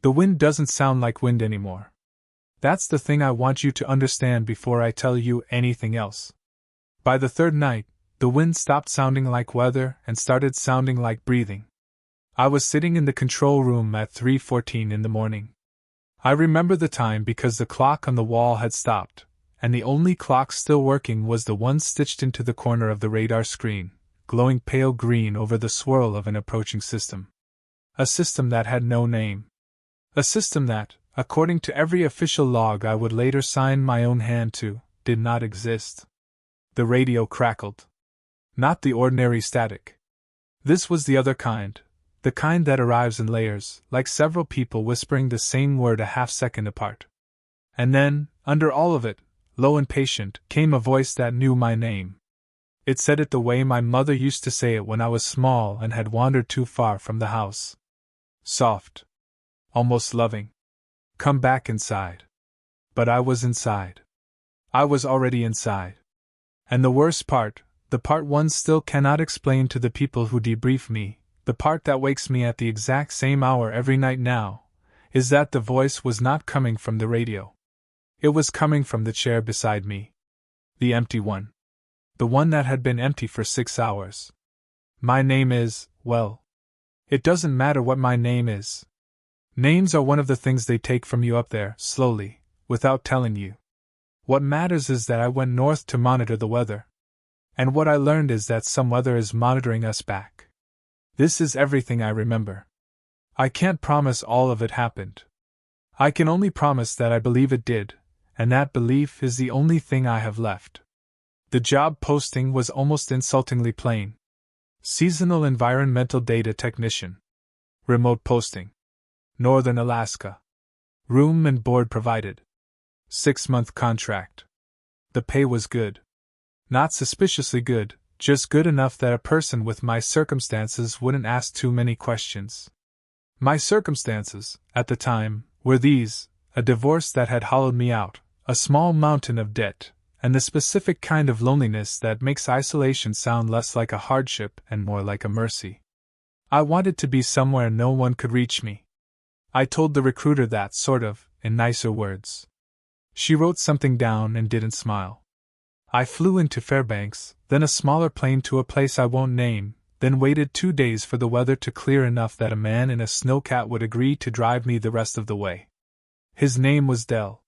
The wind doesn't sound like wind anymore. That's the thing I want you to understand before I tell you anything else. By the third night, the wind stopped sounding like weather and started sounding like breathing. I was sitting in the control room at 3:14 in the morning. I remember the time because the clock on the wall had stopped, and the only clock still working was the one stitched into the corner of the radar screen, glowing pale green over the swirl of an approaching system. A system that had no name. A system that, according to every official log I would later sign my own hand to, did not exist. The radio crackled. Not the ordinary static. This was the other kind, the kind that arrives in layers, like several people whispering the same word a half-second apart. And then, under all of it, low and patient, came a voice that knew my name. It said it the way my mother used to say it when I was small and had wandered too far from the house. Soft. Almost loving. Come back inside. But I was inside. I was already inside. And the worst part, the part one still cannot explain to the people who debrief me, the part that wakes me at the exact same hour every night now, is that the voice was not coming from the radio. It was coming from the chair beside me. The empty one. The one that had been empty for 6 hours. My name is, well, it doesn't matter what my name is. Names are one of the things they take from you up there, slowly, without telling you. What matters is that I went north to monitor the weather. And what I learned is that some weather is monitoring us back. This is everything I remember. I can't promise all of it happened. I can only promise that I believe it did, and that belief is the only thing I have left. The job posting was almost insultingly plain. Seasonal Environmental Data Technician. Remote posting. Northern Alaska. Room and board provided. 6-month contract. The pay was good. Not suspiciously good, just good enough that a person with my circumstances wouldn't ask too many questions. My circumstances, at the time, were these: a divorce that had hollowed me out, a small mountain of debt, and the specific kind of loneliness that makes isolation sound less like a hardship and more like a mercy. I wanted to be somewhere no one could reach me. I told the recruiter that, sort of, in nicer words. She wrote something down and didn't smile. I flew into Fairbanks, then a smaller plane to a place I won't name, then waited 2 days for the weather to clear enough that a man in a snowcat would agree to drive me the rest of the way. His name was Dell.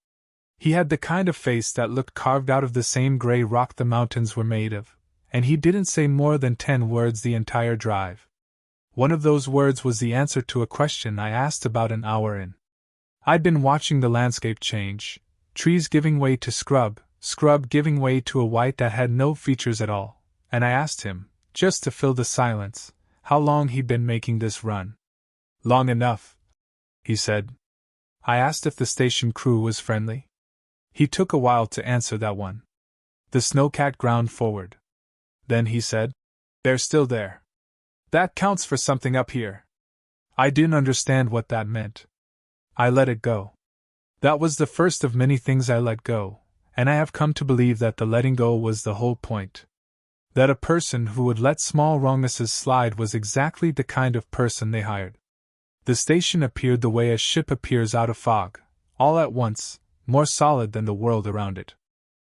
He had the kind of face that looked carved out of the same gray rock the mountains were made of, and he didn't say more than 10 words the entire drive. One of those words was the answer to a question I asked about an hour in. I'd been watching the landscape change, trees giving way to scrub giving way to a white that had no features at all, and I asked him, just to fill the silence, how long he'd been making this run. Long enough, he said. I asked if the station crew was friendly. He took a while to answer that one. The snowcat ground forward. Then he said, "They're still there. That counts for something up here." I didn't understand what that meant. I let it go. That was the first of many things I let go, and I have come to believe that the letting go was the whole point. That a person who would let small wrongnesses slide was exactly the kind of person they hired. The station appeared the way a ship appears out of fog, all at once, more solid than the world around it.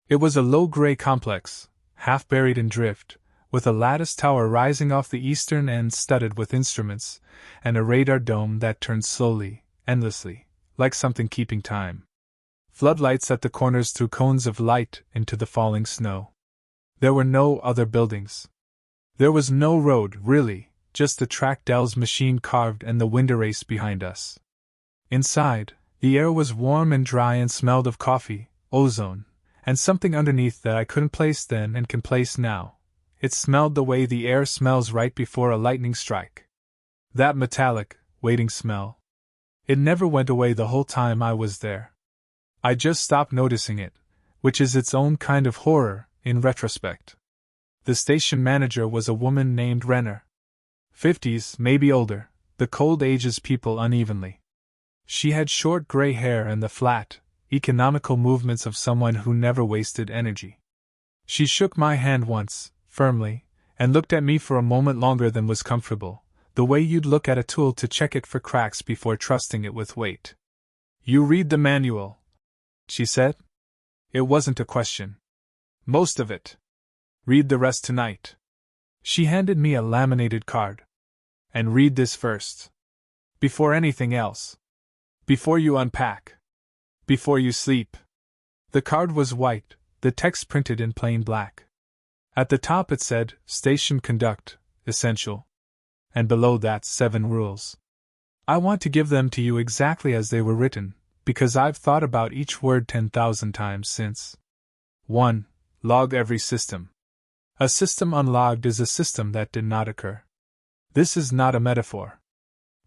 It was a low gray complex, half buried in drift, with a lattice tower rising off the eastern end studded with instruments, and a radar dome that turned slowly, endlessly, like something keeping time. Floodlights at the corners threw cones of light into the falling snow. There were no other buildings. There was no road, really, just the track Dell's machine carved and the wind erased behind us. Inside, the air was warm and dry and smelled of coffee, ozone, and something underneath that I couldn't place then and can place now. It smelled the way the air smells right before a lightning strike. That metallic, waiting smell. It never went away the whole time I was there. I just stopped noticing it, which is its own kind of horror, in retrospect. The station manager was a woman named Renner. 50s, maybe older, the cold ages people unevenly. She had short gray hair and the flat, economical movements of someone who never wasted energy. She shook my hand once, firmly, and looked at me for a moment longer than was comfortable, the way you'd look at a tool to check it for cracks before trusting it with weight. You read the manual, she said. It wasn't a question. Most of it. Read the rest tonight. She handed me a laminated card. And read this first. Before anything else. Before you unpack. Before you sleep. The card was white, the text printed in plain black. At the top it said, Station Conduct, Essential. And below that, 7 rules. I want to give them to you exactly as they were written, because I've thought about each word 10,000 times since. 1. Log every system. A system unlogged is a system that did not occur. This is not a metaphor.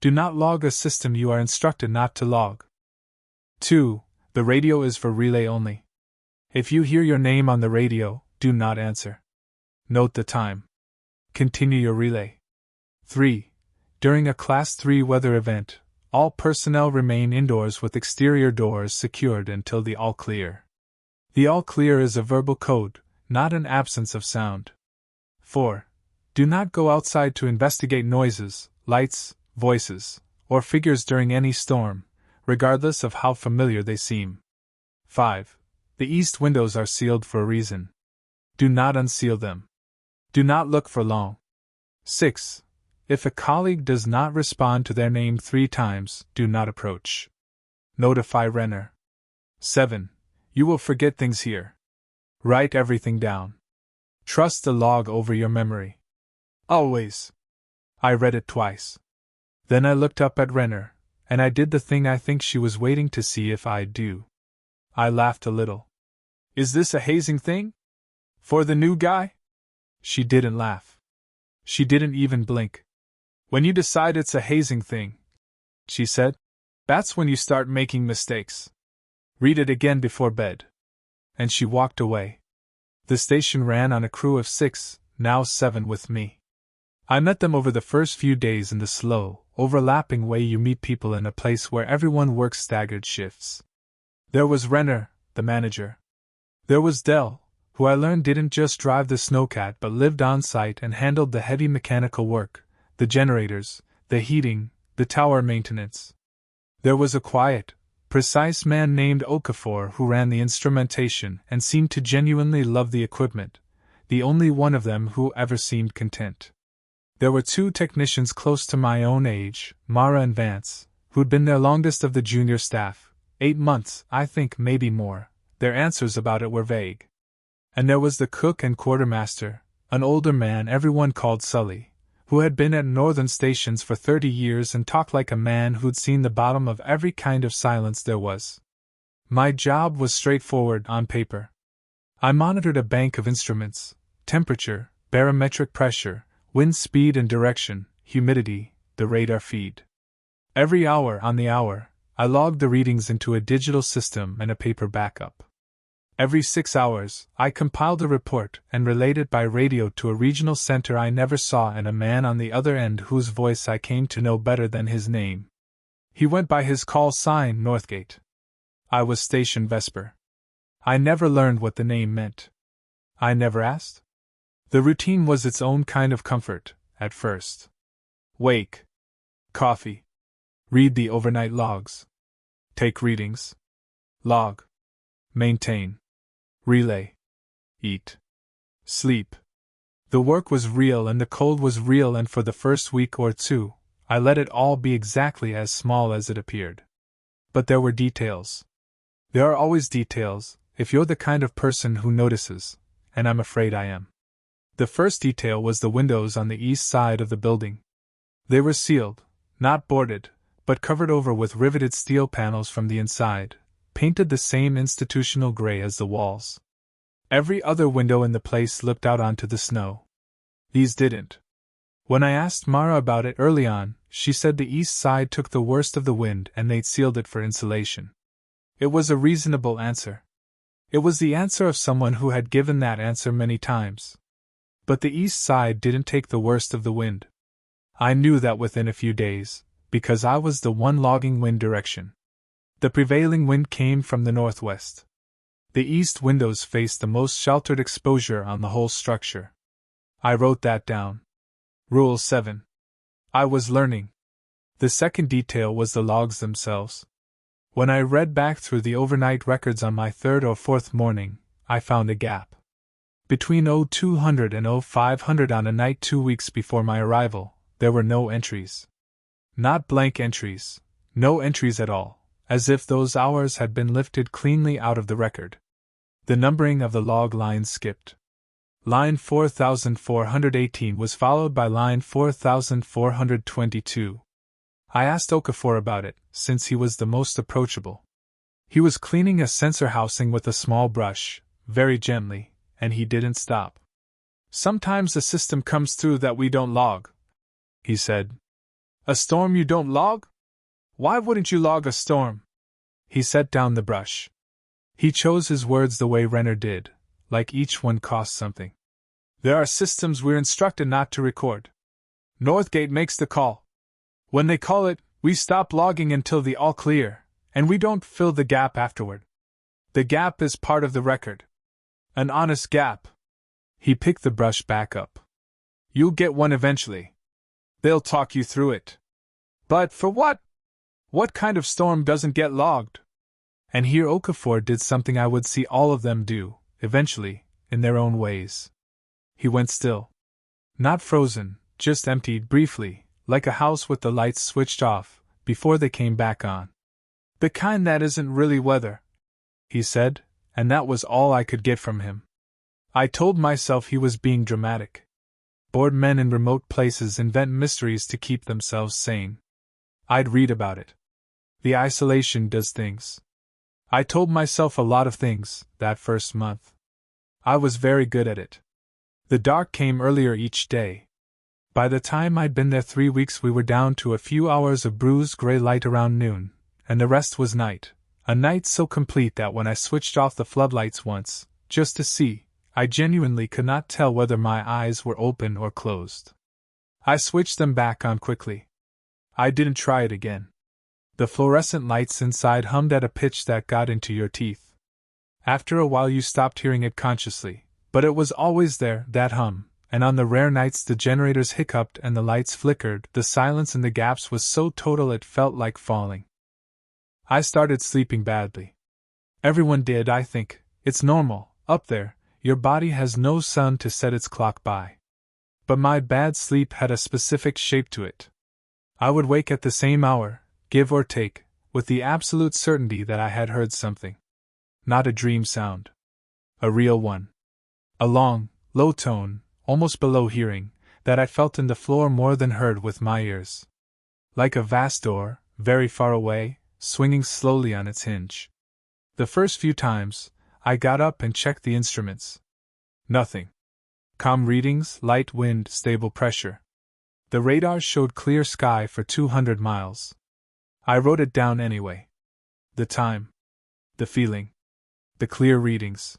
Do not log a system you are instructed not to log. 2. The radio is for relay only. If you hear your name on the radio, do not answer. Note the time. Continue your relay. 3. During a Class 3 weather event, all personnel remain indoors with exterior doors secured until the all clear. The all clear is a verbal code, not an absence of sound. 4. Do not go outside to investigate noises, lights, voices, or figures during any storm, regardless of how familiar they seem. 5. The east windows are sealed for a reason. Do not unseal them. Do not look for long. 6. If a colleague does not respond to their name 3 times, do not approach. Notify Renner. 7. You will forget things here. Write everything down. Trust the log over your memory. Always. I read it twice. Then I looked up at Renner, and I did the thing I think she was waiting to see if I'd do. I laughed a little. Is this a hazing thing? For the new guy? She didn't laugh. She didn't even blink. When you decide it's a hazing thing, she said, that's when you start making mistakes. Read it again before bed. And she walked away. The station ran on a crew of 6, now 7 with me. I met them over the first few days in the slow, overlapping way you meet people in a place where everyone works staggered shifts. There was Renner, the manager. There was Dell, who I learned didn't just drive the snowcat but lived on site and handled the heavy mechanical work, the generators, the heating, the tower maintenance. There was a quiet, precise man named Okafor who ran the instrumentation and seemed to genuinely love the equipment, the only one of them who ever seemed content. There were 2 technicians close to my own age, Mara and Vance, who'd been there longest of the junior staff, 8 months, I think, maybe more. Their answers about it were vague. And there was the cook and quartermaster, an older man everyone called Sully, who had been at northern stations for 30 years and talked like a man who'd seen the bottom of every kind of silence there was. My job was straightforward on paper. I monitored a bank of instruments: temperature, barometric pressure, wind speed and direction, humidity, the radar feed. Every hour on the hour, I logged the readings into a digital system and a paper backup. Every 6 hours, I compiled a report and relayed it by radio to a regional center I never saw and a man on the other end whose voice I came to know better than his name. He went by his call sign Northgate. I was Station Vesper. I never learned what the name meant. I never asked. The routine was its own kind of comfort, at first. Wake. Coffee. Read the overnight logs. Take readings. Log. Maintain. Relay. Eat. Sleep. The work was real and the cold was real, and for the first week or 2, I let it all be exactly as small as it appeared. But there were details. There are always details, if you're the kind of person who notices, and I'm afraid I am. The first detail was the windows on the east side of the building. They were sealed, not boarded, but covered over with riveted steel panels from the inside, painted the same institutional gray as the walls. Every other window in the place looked out onto the snow. These didn't. When I asked Mara about it early on, she said the east side took the worst of the wind and they'd sealed it for insulation. It was a reasonable answer. It was the answer of someone who had given that answer many times. But the east side didn't take the worst of the wind. I knew that within a few days, because I was the one logging wind direction. The prevailing wind came from the northwest. The east windows faced the most sheltered exposure on the whole structure. I wrote that down. Rule 7. I was learning. The second detail was the logs themselves. When I read back through the overnight records on my third or fourth morning, I found a gap. Between 0200 and 0500 on a night 2 weeks before my arrival, there were no entries. Not blank entries, no entries at all, as if those hours had been lifted cleanly out of the record. The numbering of the log lines skipped. Line 4418 was followed by line 4422. I asked Okafor about it, since he was the most approachable. He was cleaning a sensor housing with a small brush, very gently, and he didn't stop. Sometimes a system comes through that we don't log, he said. A storm you don't log? Why wouldn't you log a storm? He set down the brush. He chose his words the way Renner did, like each one cost something. There are systems we're instructed not to record. Northgate makes the call. When they call it, we stop logging until the all clear, and we don't fill the gap afterward. The gap is part of the record. An honest gap. He picked the brush back up. You'll get one eventually. They'll talk you through it. But for what? What kind of storm doesn't get logged? And here Okafor did something I would see all of them do, eventually, in their own ways. He went still. Not frozen, just emptied briefly, like a house with the lights switched off, before they came back on. The kind that isn't really weather, he said, and that was all I could get from him. I told myself he was being dramatic. Bored men in remote places invent mysteries to keep themselves sane. I'd read about it. The isolation does things. I told myself a lot of things, that first month. I was very good at it. The dark came earlier each day. By the time I'd been there 3 weeks, we were down to a few hours of bruised gray light around noon, and the rest was night, a night so complete that when I switched off the floodlights once, just to see, I genuinely could not tell whether my eyes were open or closed. I switched them back on quickly. I didn't try it again. The fluorescent lights inside hummed at a pitch that got into your teeth. After a while you stopped hearing it consciously, but it was always there, that hum. And on the rare nights the generators hiccuped and the lights flickered, the silence in the gaps was so total it felt like falling. I started sleeping badly. Everyone did, I think. It's normal, up there, your body has no sun to set its clock by. But my bad sleep had a specific shape to it. I would wake at the same hour, give or take, with the absolute certainty that I had heard something. Not a dream sound. A real one. A long, low tone, almost below hearing, that I felt in the floor more than heard with my ears. Like a vast door, very far away, swinging slowly on its hinge. The first few times, I got up and checked the instruments. Nothing. Calm readings, light wind, stable pressure. The radar showed clear sky for 200 miles. I wrote it down anyway. The time. The feeling. The clear readings.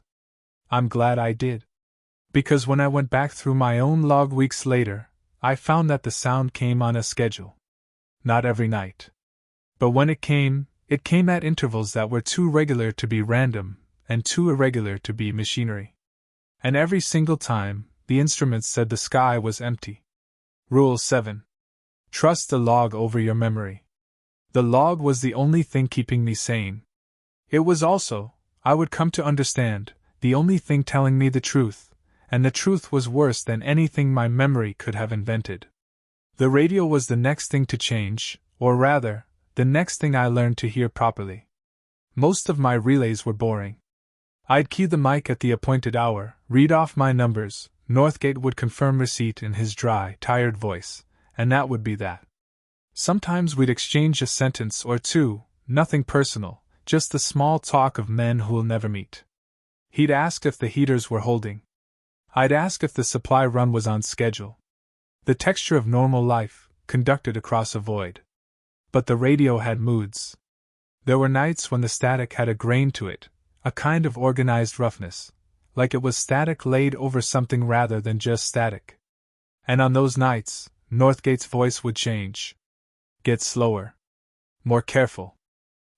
I'm glad I did. Because when I went back through my own log weeks later, I found that the sound came on a schedule. Not every night. But when it came at intervals that were too regular to be random, and too irregular to be machinery. And every single time, the instruments said the sky was empty. Rule 7. Trust the log over your memory. The log was the only thing keeping me sane. It was also, I would come to understand, the only thing telling me the truth. And the truth was worse than anything my memory could have invented. The radio was the next thing to change, or rather, the next thing I learned to hear properly. Most of my relays were boring. I'd key the mic at the appointed hour, read off my numbers, Northgate would confirm receipt in his dry, tired voice, and that would be that. Sometimes we'd exchange a sentence or two, nothing personal, just the small talk of men who'll never meet. He'd ask if the heaters were holding. I'd ask if the supply run was on schedule. The texture of normal life, conducted across a void. But the radio had moods. There were nights when the static had a grain to it, a kind of organized roughness, like it was static laid over something rather than just static. And on those nights, Northgate's voice would change. Get slower. More careful.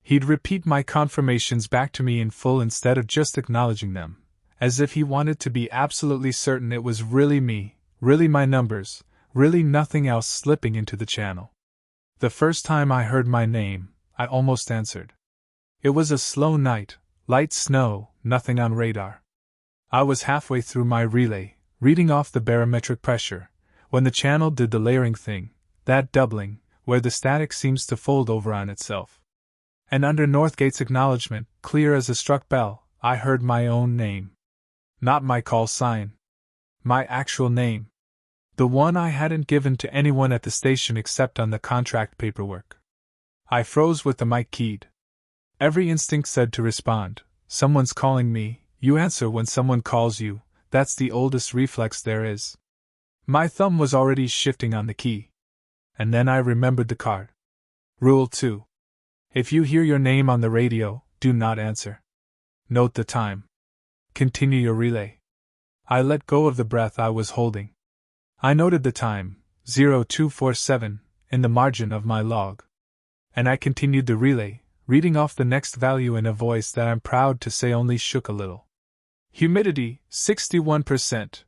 He'd repeat my confirmations back to me in full instead of just acknowledging them. As if he wanted to be absolutely certain it was really me, really my numbers, really nothing else slipping into the channel. The first time I heard my name, I almost answered. It was a slow night, light snow, nothing on radar. I was halfway through my relay, reading off the barometric pressure, when the channel did the layering thing, that doubling, where the static seems to fold over on itself. And under Northgate's acknowledgement, clear as a struck bell, I heard my own name. Not my call sign. My actual name. The one I hadn't given to anyone at the station except on the contract paperwork. I froze with the mic keyed. Every instinct said to respond. Someone's calling me. You answer when someone calls you. That's the oldest reflex there is. My thumb was already shifting on the key. And then I remembered the card. Rule 2. If you hear your name on the radio, do not answer. Note the time. Continue your relay. I let go of the breath I was holding. I noted the time, 0247, in the margin of my log. And I continued the relay, reading off the next value in a voice that I'm proud to say only shook a little. Humidity, 61%.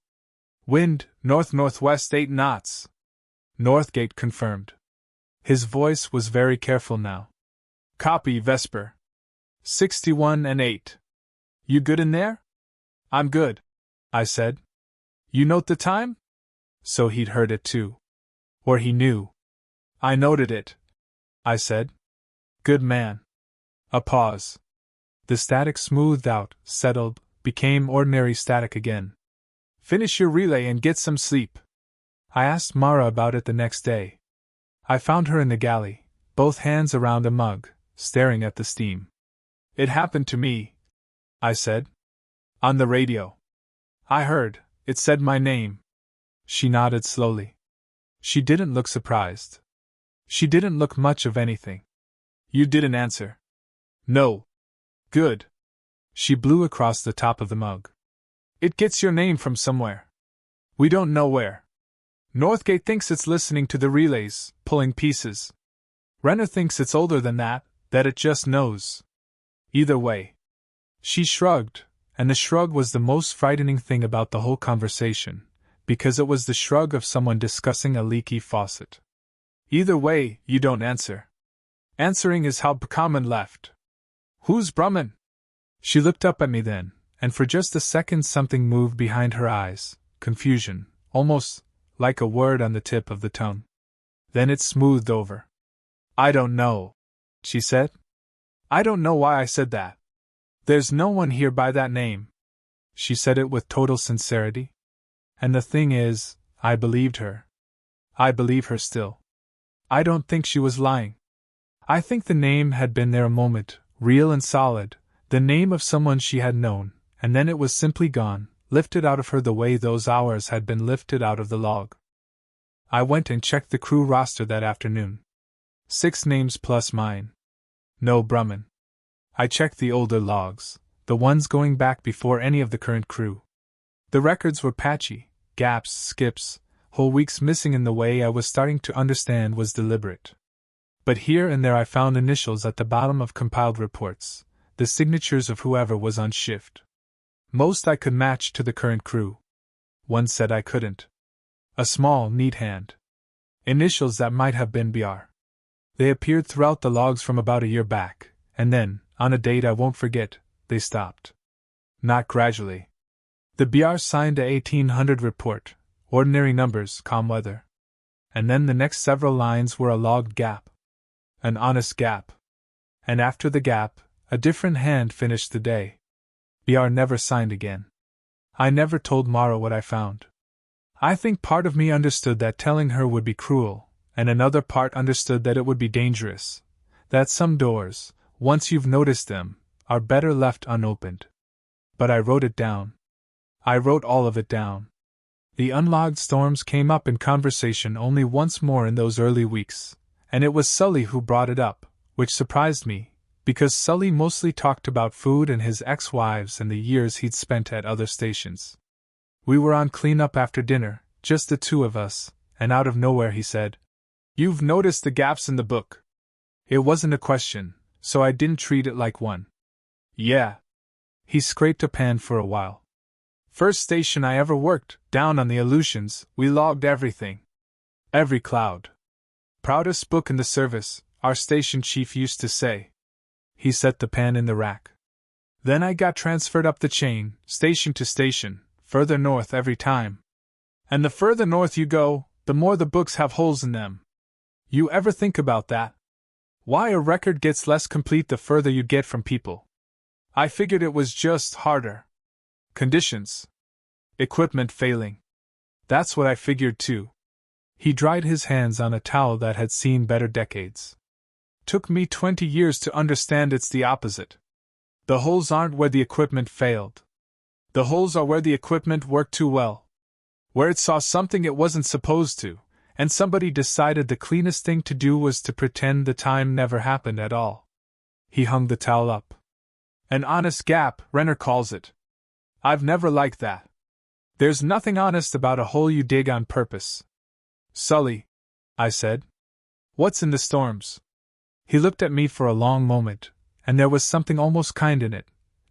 Wind, north-northwest 8 knots. Northgate confirmed. His voice was very careful now. Copy, Vesper. 61 and 8. You good in there? I'm good, I said. You note the time? So he'd heard it too. Or he knew. I noted it, I said. Good man. A pause. The static smoothed out, settled, became ordinary static again. Finish your relay and get some sleep. I asked Mara about it the next day. I found her in the galley, both hands around a mug, staring at the steam. It happened to me, I said. On the radio. I heard, it said my name. She nodded slowly. She didn't look surprised. She didn't look much of anything. You didn't answer. No. Good. She blew across the top of the mug. It gets your name from somewhere. We don't know where. Northgate thinks it's listening to the relays, pulling pieces. Renner thinks it's older than that it just knows. Either way. She shrugged, and the shrug was the most frightening thing about the whole conversation, because it was the shrug of someone discussing a leaky faucet. Either way, you don't answer. Answering is how B'Common left. Who's Brumman? She looked up at me then, and for just a second something moved behind her eyes, confusion, almost like a word on the tip of the tongue. Then it smoothed over. I don't know, she said. I don't know why I said that. There's no one here by that name. She said it with total sincerity. And the thing is, I believed her. I believe her still. I don't think she was lying. I think the name had been there a moment, real and solid, the name of someone she had known, and then it was simply gone, lifted out of her the way those hours had been lifted out of the log. I went and checked the crew roster that afternoon. 6 names plus mine. No Brumman. I checked the older logs, the ones going back before any of the current crew. The records were patchy, gaps, skips, whole weeks missing in the way I was starting to understand was deliberate. But here and there I found initials at the bottom of compiled reports, the signatures of whoever was on shift. Most I could match to the current crew. One said I couldn't. A small, neat hand. Initials that might have been BR. They appeared throughout the logs from about a year back, and then, on a date I won't forget, they stopped. Not gradually. The BR signed a 1800 report, ordinary numbers, calm weather. And then the next several lines were a logged gap. An honest gap. And after the gap, a different hand finished the day. BR never signed again. I never told Mara what I found. I think part of me understood that telling her would be cruel, and another part understood that it would be dangerous, that some doors, once you've noticed them, are better left unopened. But I wrote it down. I wrote all of it down. The unlogged storms came up in conversation only once more in those early weeks, and it was Sully who brought it up, which surprised me, because Sully mostly talked about food and his ex-wives and the years he'd spent at other stations. We were on cleanup after dinner, just the two of us, and out of nowhere he said, "You've noticed the gaps in the book." It wasn't a question, so I didn't treat it like one. Yeah. He scraped a pan for a while. First station I ever worked, down on the Aleutians, we logged everything. Every cloud. Proudest book in the service, our station chief used to say. He set the pan in the rack. Then I got transferred up the chain, station to station, further north every time. And the further north you go, the more the books have holes in them. You ever think about that? Why a record gets less complete the further you get from people? I figured it was just harder. Conditions. Equipment failing. That's what I figured too. He dried his hands on a towel that had seen better decades. Took me 20 years to understand it's the opposite. The holes aren't where the equipment failed. The holes are where the equipment worked too well. Where it saw something it wasn't supposed to, and somebody decided the cleanest thing to do was to pretend the time never happened at all. He hung the towel up. An honest gap, Renner calls it. I've never liked that. There's nothing honest about a hole you dig on purpose. Sully, I said. What's in the storms? He looked at me for a long moment, and there was something almost kind in it,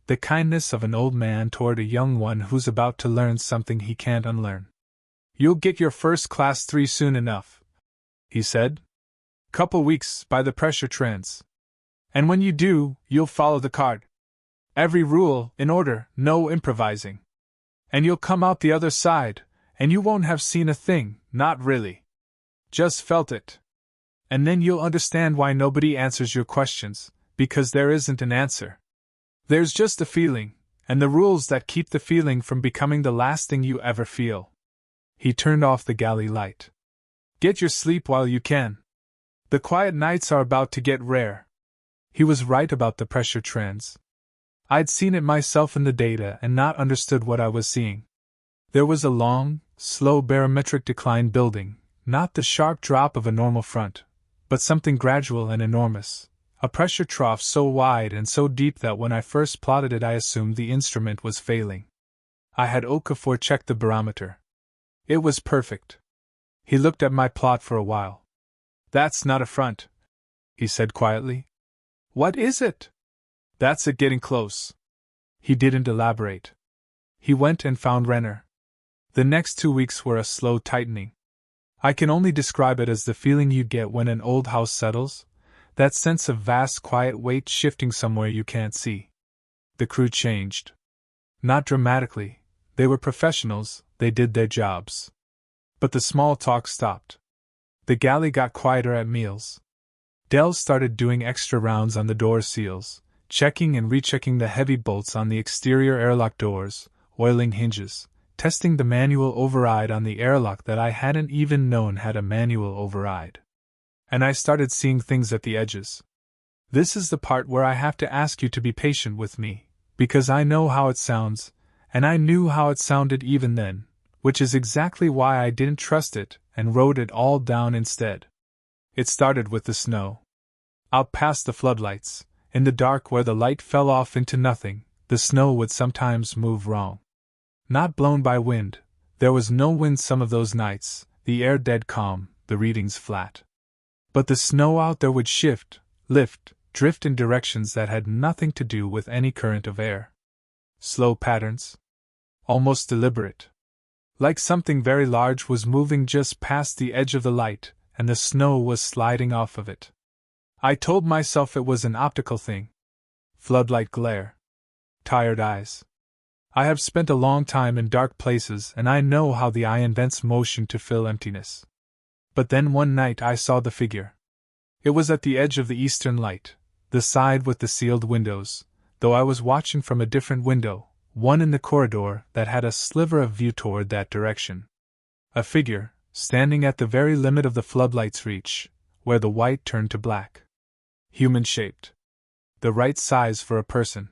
the kindness of an old man toward a young one who's about to learn something he can't unlearn. You'll get your first class 3 soon enough, he said. Couple weeks by the pressure trends. And when you do, you'll follow the card. Every rule in order, no improvising. And you'll come out the other side, and you won't have seen a thing, not really. Just felt it. And then you'll understand why nobody answers your questions, because there isn't an answer. There's just a feeling, and the rules that keep the feeling from becoming the last thing you ever feel. He turned off the galley light. Get your sleep while you can. The quiet nights are about to get rare. He was right about the pressure trends. I'd seen it myself in the data and not understood what I was seeing. There was a long, slow barometric decline building, not the sharp drop of a normal front, but something gradual and enormous, a pressure trough so wide and so deep that when I first plotted it I assumed the instrument was failing. I had Okafor check the barometer. It was perfect. He looked at my plot for a while. That's not a front, he said quietly. What is it? That's it getting close. He didn't elaborate. He went and found Renner. The next 2 weeks were a slow tightening. I can only describe it as the feeling you get when an old house settles, that sense of vast quiet weight shifting somewhere you can't see. The crew changed. Not dramatically, they were professionals, they did their jobs. But the small talk stopped. The galley got quieter at meals. Dell started doing extra rounds on the door seals, checking and rechecking the heavy bolts on the exterior airlock doors, oiling hinges, testing the manual override on the airlock that I hadn't even known had a manual override. And I started seeing things at the edges. This is the part where I have to ask you to be patient with me, because I know how it sounds, and I knew how it sounded even then, which is exactly why I didn't trust it and wrote it all down instead. It started with the snow. Out past the floodlights, in the dark where the light fell off into nothing, the snow would sometimes move wrong. Not blown by wind, there was no wind some of those nights, the air dead calm, the readings flat. But the snow out there would shift, lift, drift in directions that had nothing to do with any current of air. Slow patterns. Almost deliberate. Like something very large was moving just past the edge of the light, and the snow was sliding off of it. I told myself it was an optical thing. Floodlight glare. Tired eyes. I have spent a long time in dark places and I know how the eye invents motion to fill emptiness. But then one night I saw the figure. It was at the edge of the eastern light, the side with the sealed windows, though I was watching from a different window, one in the corridor that had a sliver of view toward that direction. A figure, standing at the very limit of the floodlight's reach, where the white turned to black. Human-shaped. The right size for a person.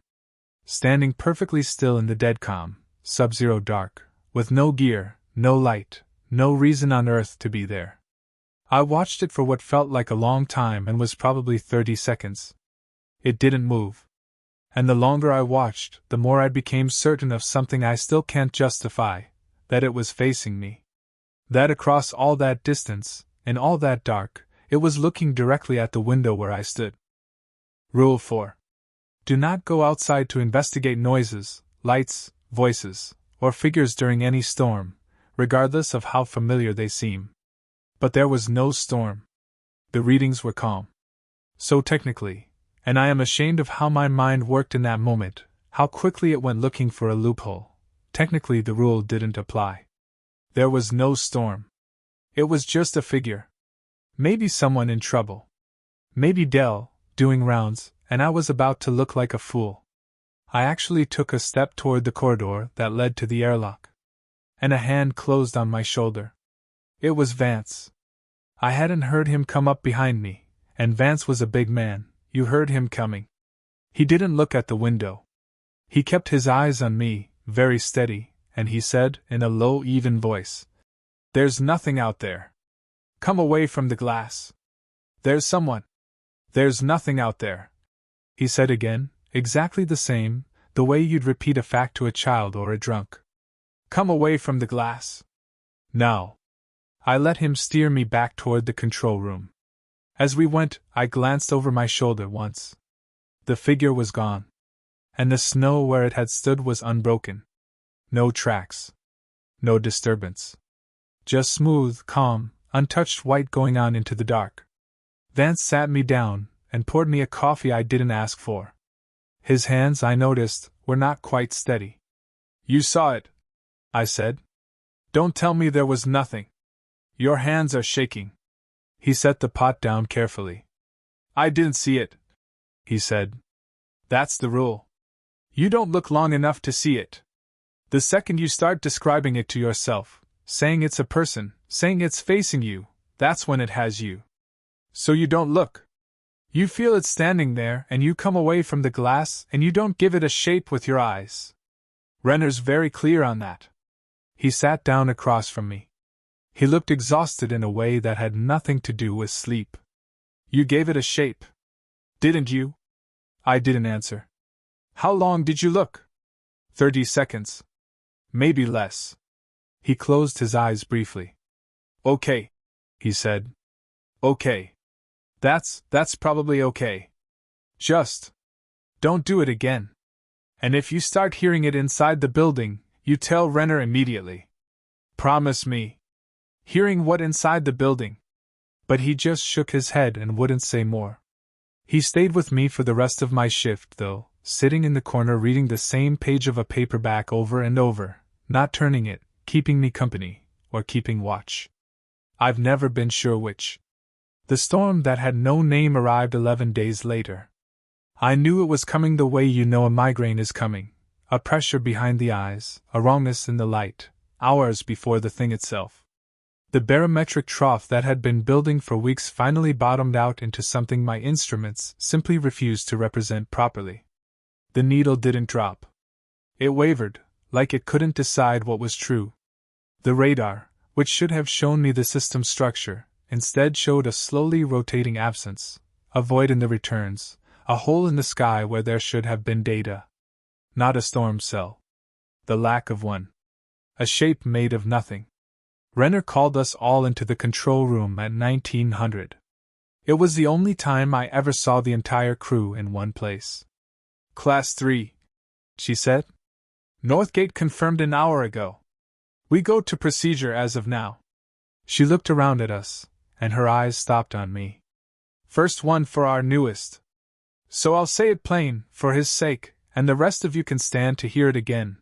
Standing perfectly still in the dead calm, sub-zero dark, with no gear, no light, no reason on earth to be there. I watched it for what felt like a long time and was probably 30 seconds. It didn't move. And the longer I watched, the more I became certain of something I still can't justify, that it was facing me. That across all that distance, in all that dark, it was looking directly at the window where I stood. Rule 4. Do not go outside to investigate noises, lights, voices, or figures during any storm, regardless of how familiar they seem. But there was no storm. The readings were calm. So technically, and I am ashamed of how my mind worked in that moment, how quickly it went looking for a loophole, technically the rule didn't apply. There was no storm. It was just a figure. Maybe someone in trouble. Maybe Dell, doing rounds, and I was about to look like a fool. I actually took a step toward the corridor that led to the airlock. And a hand closed on my shoulder. It was Vance. I hadn't heard him come up behind me, and Vance was a big man. You heard him coming. He didn't look at the window. He kept his eyes on me, very steady, and he said, in a low, even voice, "There's nothing out there. Come away from the glass. There's someone. There's nothing out there," he said again, exactly the same, the way you'd repeat a fact to a child or a drunk. "Come away from the glass. Now." I let him steer me back toward the control room. As we went, I glanced over my shoulder once. The figure was gone. And the snow where it had stood was unbroken. No tracks. No disturbance. Just smooth, calm, untouched white going on into the dark. Vance sat me down and poured me a coffee I didn't ask for. His hands, I noticed, were not quite steady. "You saw it," I said. "Don't tell me there was nothing. Your hands are shaking." He set the pot down carefully. "I didn't see it," he said. "That's the rule. You don't look long enough to see it. The second you start describing it to yourself, saying it's a person, saying it's facing you, that's when it has you. So you don't look. You feel it standing there and you come away from the glass and you don't give it a shape with your eyes. Renner's very clear on that." He sat down across from me. He looked exhausted in a way that had nothing to do with sleep. "You gave it a shape. Didn't you?" I didn't answer. "How long did you look?" 30 seconds. Maybe less. He closed his eyes briefly. "Okay," he said. "Okay. That's probably okay. Just don't do it again. And if you start hearing it inside the building, you tell Renner immediately. Promise me." Hearing what inside the building? But he just shook his head and wouldn't say more. He stayed with me for the rest of my shift, though, sitting in the corner reading the same page of a paperback over and over, not turning it, keeping me company, or keeping watch. I've never been sure which. The storm that had no name arrived 11 days later. I knew it was coming the way you know a migraine is coming, a pressure behind the eyes, a wrongness in the light, hours before the thing itself. The barometric trough that had been building for weeks finally bottomed out into something my instruments simply refused to represent properly. The needle didn't drop. It wavered, like it couldn't decide what was true. The radar, which should have shown me the system structure, instead showed a slowly rotating absence, a void in the returns, a hole in the sky where there should have been data. Not a storm cell. The lack of one. A shape made of nothing. Renner called us all into the control room at 1900. It was the only time I ever saw the entire crew in one place. "Class 3, she said. "Northgate confirmed an hour ago. We go to procedure as of now." She looked around at us, and her eyes stopped on me. "First one for our newest. So I'll say it plain, for his sake, and the rest of you can stand to hear it again.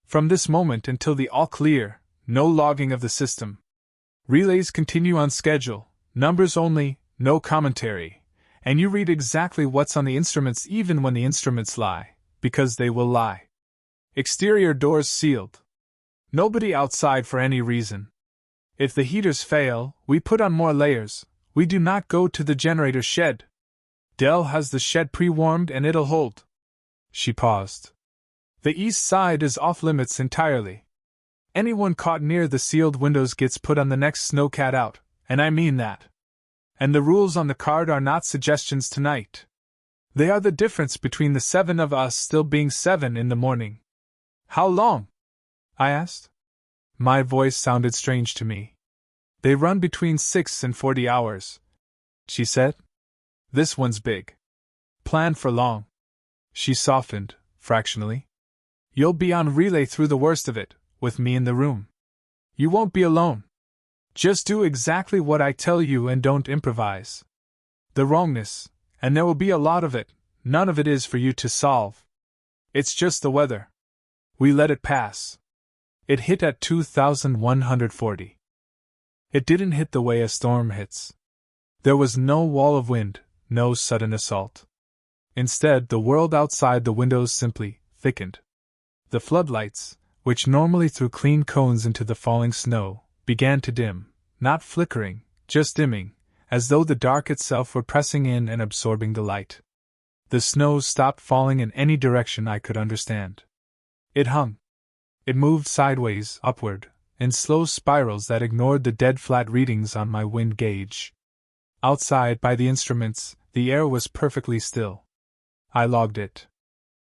From this moment until the all clear, no logging of the system. Relays continue on schedule, numbers only, no commentary, and you read exactly what's on the instruments even when the instruments lie, because they will lie. Exterior doors sealed. Nobody outside for any reason. If the heaters fail, we put on more layers, we do not go to the generator shed. Dell has the shed pre-warmed and it'll hold." She paused. "The east side is off limits entirely. Anyone caught near the sealed windows gets put on the next snowcat out, and I mean that. And the rules on the card are not suggestions tonight. They are the difference between the 7 of us still being 7 in the morning." "How long?" I asked. My voice sounded strange to me. "They run between 6 and 40 hours, she said. "This one's big. Plan for long." She softened, fractionally. "You'll be on relay through the worst of it, with me in the room. You won't be alone. Just do exactly what I tell you and don't improvise. The wrongness, and there will be a lot of it, none of it is for you to solve. It's just the weather. We let it pass. It hit at 2,140. It didn't hit the way a storm hits. There was no wall of wind, no sudden assault. Instead, the world outside the windows simply thickened. The floodlights, which normally threw clean cones into the falling snow, began to dim, not flickering, just dimming, as though the dark itself were pressing in and absorbing the light. The snow stopped falling in any direction I could understand. It hung. It moved sideways, upward, in slow spirals that ignored the dead flat readings on my wind gauge. Outside, by the instruments, the air was perfectly still. I logged it.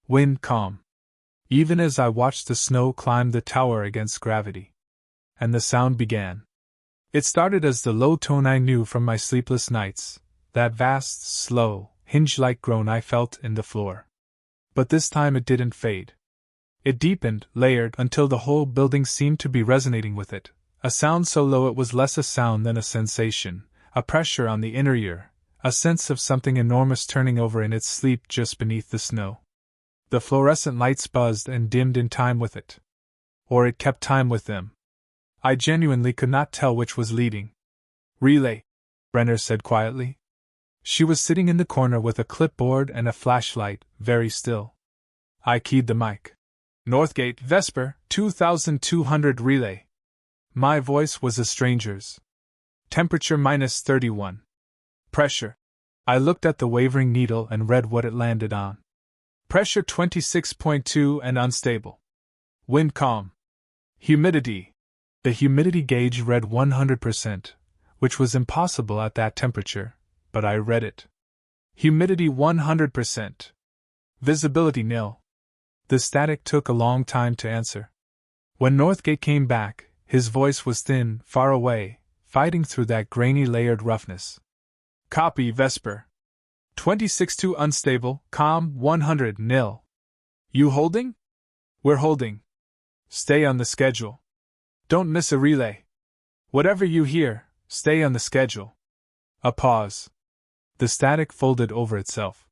Wind calm. Even as I watched the snow climb the tower against gravity. And the sound began. It started as the low tone I knew from my sleepless nights, that vast, slow, hinge-like groan I felt in the floor. But this time it didn't fade. It deepened, layered, until the whole building seemed to be resonating with it, a sound so low it was less a sound than a sensation, a pressure on the inner ear, a sense of something enormous turning over in its sleep just beneath the snow. The fluorescent lights buzzed and dimmed in time with it. Or it kept time with them. I genuinely could not tell which was leading. Relay, Brenner said quietly. She was sitting in the corner with a clipboard and a flashlight, very still. I keyed the mic. Northgate, Vesper, 2200 relay. My voice was a stranger's. Temperature -31. Pressure. I looked at the wavering needle and read what it landed on. Pressure 26.2 and unstable. Wind calm. Humidity. The humidity gauge read 100%, which was impossible at that temperature, but I read it. Humidity 100%. Visibility nil. The static took a long time to answer. When Northgate came back, his voice was thin, far away, fighting through that grainy layered roughness. Copy, Vesper. 26.2 unstable, calm, 100 nil. You holding? We're holding. Stay on the schedule. Don't miss a relay. Whatever you hear, stay on the schedule. A pause. The static folded over itself.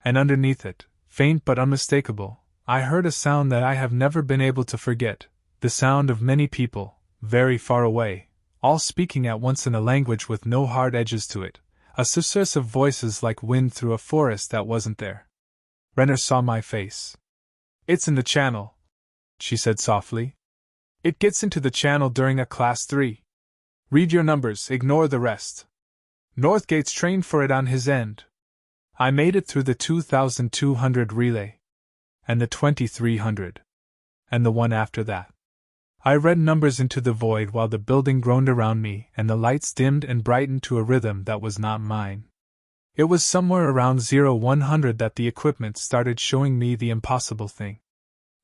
And underneath it, faint but unmistakable, I heard a sound that I have never been able to forget, the sound of many people, very far away, all speaking at once in a language with no hard edges to it, a succession of voices like wind through a forest that wasn't there. Renner saw my face. It's in the channel, she said softly. It gets into the channel during a Class 3. Read your numbers, ignore the rest. Northgate's trained for it on his end. I made it through the 2200 relay. And the 2300. And the one after that. I read numbers into the void while the building groaned around me and the lights dimmed and brightened to a rhythm that was not mine. It was somewhere around 0100 that the equipment started showing me the impossible thing.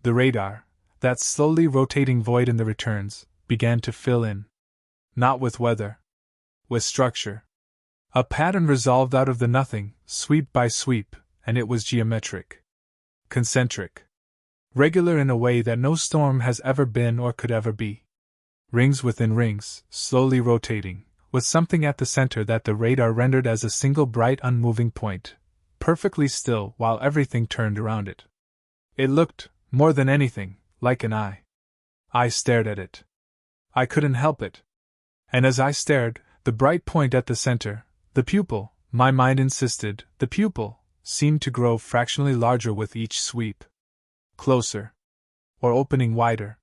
The radar, that slowly rotating void in the returns, began to fill in. Not with weather. With structure. A pattern resolved out of the nothing, sweep by sweep, and it was geometric. Concentric. Regular in a way that no storm has ever been or could ever be. Rings within rings, slowly rotating, with something at the center that the radar rendered as a single bright unmoving point, perfectly still while everything turned around it. It looked, more than anything, like an eye. I stared at it. I couldn't help it. And as I stared, the bright point at the center, the pupil, my mind insisted, the pupil, seemed to grow fractionally larger with each sweep. Closer. Or opening wider.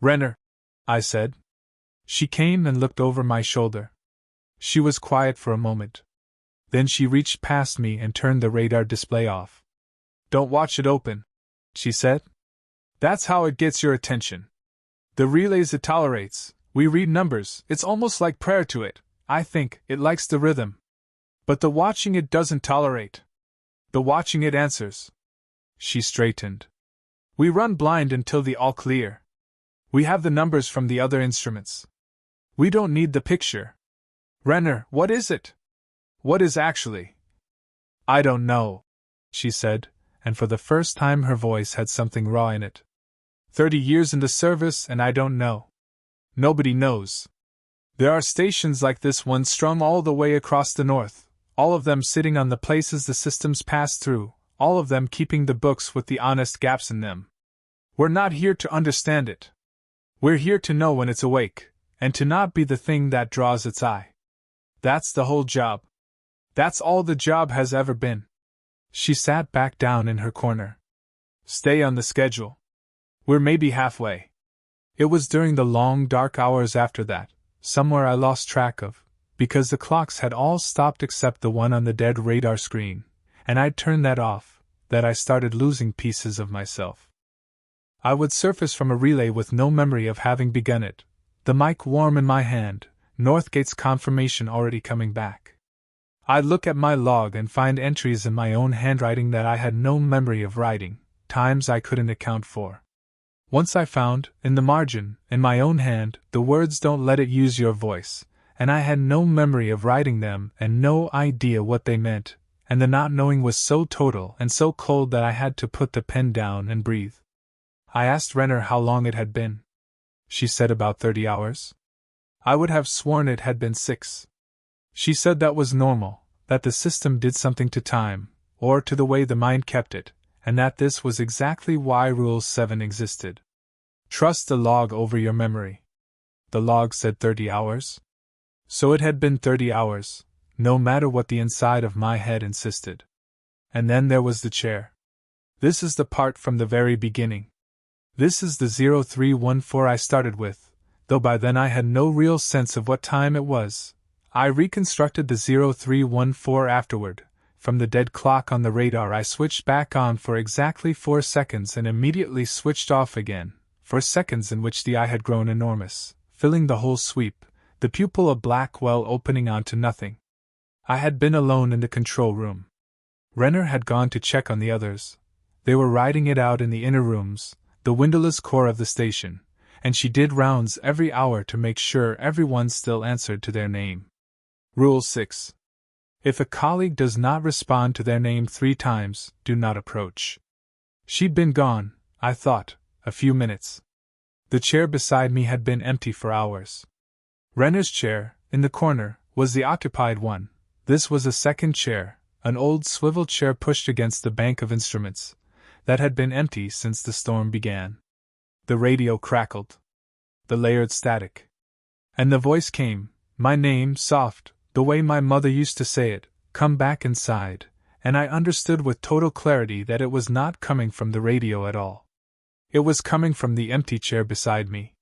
Renner, I said. She came and looked over my shoulder. She was quiet for a moment. Then she reached past me and turned the radar display off. Don't watch it open, she said. That's how it gets your attention. The relays it tolerates, we read numbers, it's almost like prayer to it, I think, it likes the rhythm. But the watching it doesn't tolerate. The watching it answers. She straightened. We run blind until the all clear. We have the numbers from the other instruments. We don't need the picture. Renner, what is it? What is actually? I don't know, she said, and for the first time her voice had something raw in it. 30 years in the service and I don't know. Nobody knows. There are stations like this one strung all the way across the north, all of them sitting on the places the systems pass through, all of them keeping the books with the honest gaps in them. We're not here to understand it. We're here to know when it's awake, and to not be the thing that draws its eye. That's the whole job. That's all the job has ever been. She sat back down in her corner. Stay on the schedule. We're maybe halfway. It was during the long dark hours after that, somewhere I lost track of, because the clocks had all stopped except the one on the dead radar screen, and I'd turned that off, that I started losing pieces of myself. I would surface from a relay with no memory of having begun it, the mic warm in my hand, Northgate's confirmation already coming back. I'd look at my log and find entries in my own handwriting that I had no memory of writing, times I couldn't account for. Once I found, in the margin, in my own hand, the words "Don't let it use your voice," and I had no memory of writing them and no idea what they meant, and the not knowing was so total and so cold that I had to put the pen down and breathe. I asked Renner how long it had been. She said about 30 hours. I would have sworn it had been 6. She said that was normal, that the system did something to time, or to the way the mind kept it, and that this was exactly why Rule 7 existed. Trust the log over your memory. The log said 30 hours. So it had been 30 hours, no matter what the inside of my head insisted. And then there was the chair. This is the part from the very beginning. This is the 0314 I started with, though by then I had no real sense of what time it was. I reconstructed the 0314 afterward. From the dead clock on the radar I switched back on for exactly 4 seconds and immediately switched off again, for seconds in which the eye had grown enormous, filling the whole sweep, the pupil a black well opening onto nothing. I had been alone in the control room. Renner had gone to check on the others. They were riding it out in the inner rooms, the windowless core of the station, and she did rounds every hour to make sure everyone still answered to their name. Rule 6. If a colleague does not respond to their name 3 times, do not approach. She'd been gone, I thought, a few minutes. The chair beside me had been empty for hours. Renner's chair, in the corner, was the occupied one. This was a second chair, an old swivel chair pushed against the bank of instruments, that had been empty since the storm began. The radio crackled. The layered static. And the voice came, my name, soft, the way my mother used to say it, "Come back inside," and I understood with total clarity that it was not coming from the radio at all. It was coming from the empty chair beside me.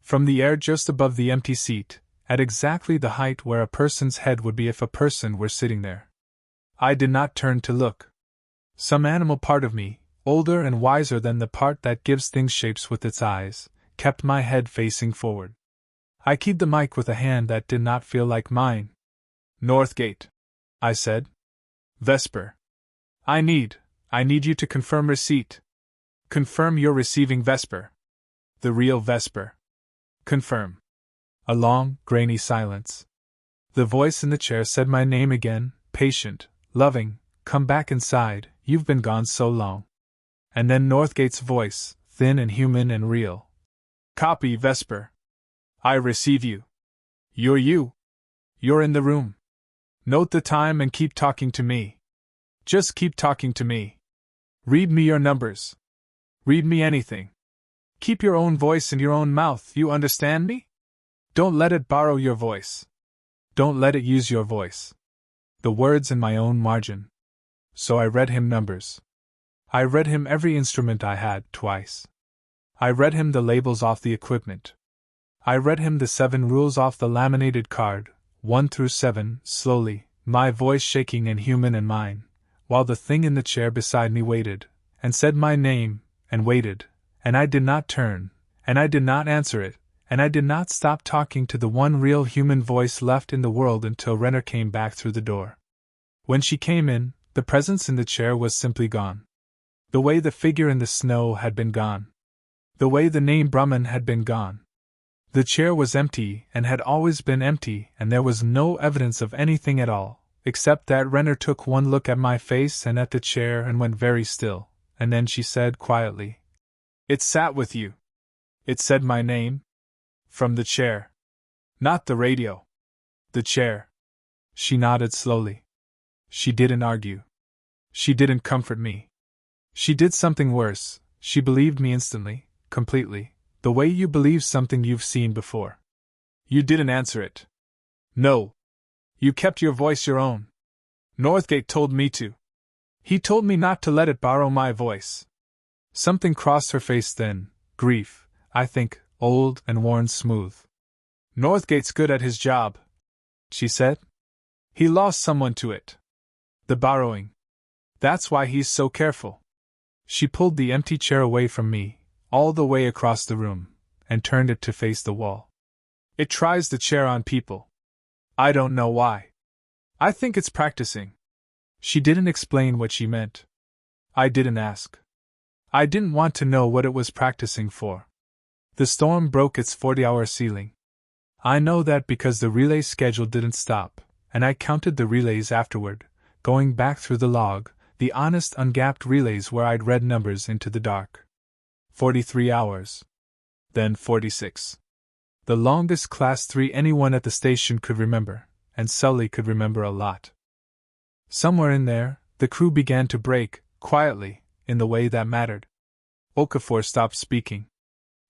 From the air just above the empty seat, at exactly the height where a person's head would be if a person were sitting there. I did not turn to look. Some animal part of me, older and wiser than the part that gives things shapes with its eyes, kept my head facing forward. I keyed the mic with a hand that did not feel like mine. "Northgate," I said. "Vesper. I need you to confirm receipt. Confirm you're receiving Vesper. The real Vesper. Confirm." A long, grainy silence. The voice in the chair said my name again, patient, loving, "Come back inside, you've been gone so long." And then Northgate's voice, thin and human and real. "Copy, Vesper. I receive you. You're you. You're in the room. Note the time and keep talking to me. Just keep talking to me. Read me your numbers. Read me anything. Keep your own voice in your own mouth, you understand me? Don't let it borrow your voice. Don't let it use your voice." The words in my own margin. So I read him numbers. I read him every instrument I had, twice. I read him the labels off the equipment. I read him the 7 rules off the laminated card, 1 through 7, slowly, my voice shaking and human and mine, while the thing in the chair beside me waited, and said my name, and waited, and I did not turn, and I did not answer it, and I did not stop talking to the one real human voice left in the world until Renner came back through the door. When she came in, the presence in the chair was simply gone. The way the figure in the snow had been gone. The way the name Brahman had been gone. The chair was empty and had always been empty, and there was no evidence of anything at all, except that Renner took one look at my face and at the chair and went very still, and then she said quietly, "It sat with you. It said my name. From the chair. Not the radio. The chair. She nodded slowly. She didn't argue. She didn't comfort me. She did something worse. She believed me instantly, completely, the way you believe something you've seen before. You didn't answer it. No. You kept your voice your own. Northgate told me to. He told me not to let it borrow my voice. Something crossed her face then, grief, I think, old and worn smooth. Northgate's good at his job, she said. He lost someone to it. The borrowing. That's why he's so careful. She pulled the empty chair away from me, all the way across the room, and turned it to face the wall. It tries the chair on people. I don't know why. I think it's practicing. She didn't explain what she meant. I didn't ask. I didn't want to know what it was practicing for. The storm broke its 40-hour ceiling. I know that because the relay schedule didn't stop, and I counted the relays afterward, going back through the log, the honest ungapped relays where I'd read numbers into the dark. 43 hours. Then 46. The longest Class 3 anyone at the station could remember, and Sully could remember a lot. Somewhere in there, the crew began to break, quietly, in the way that mattered. Okafor stopped speaking.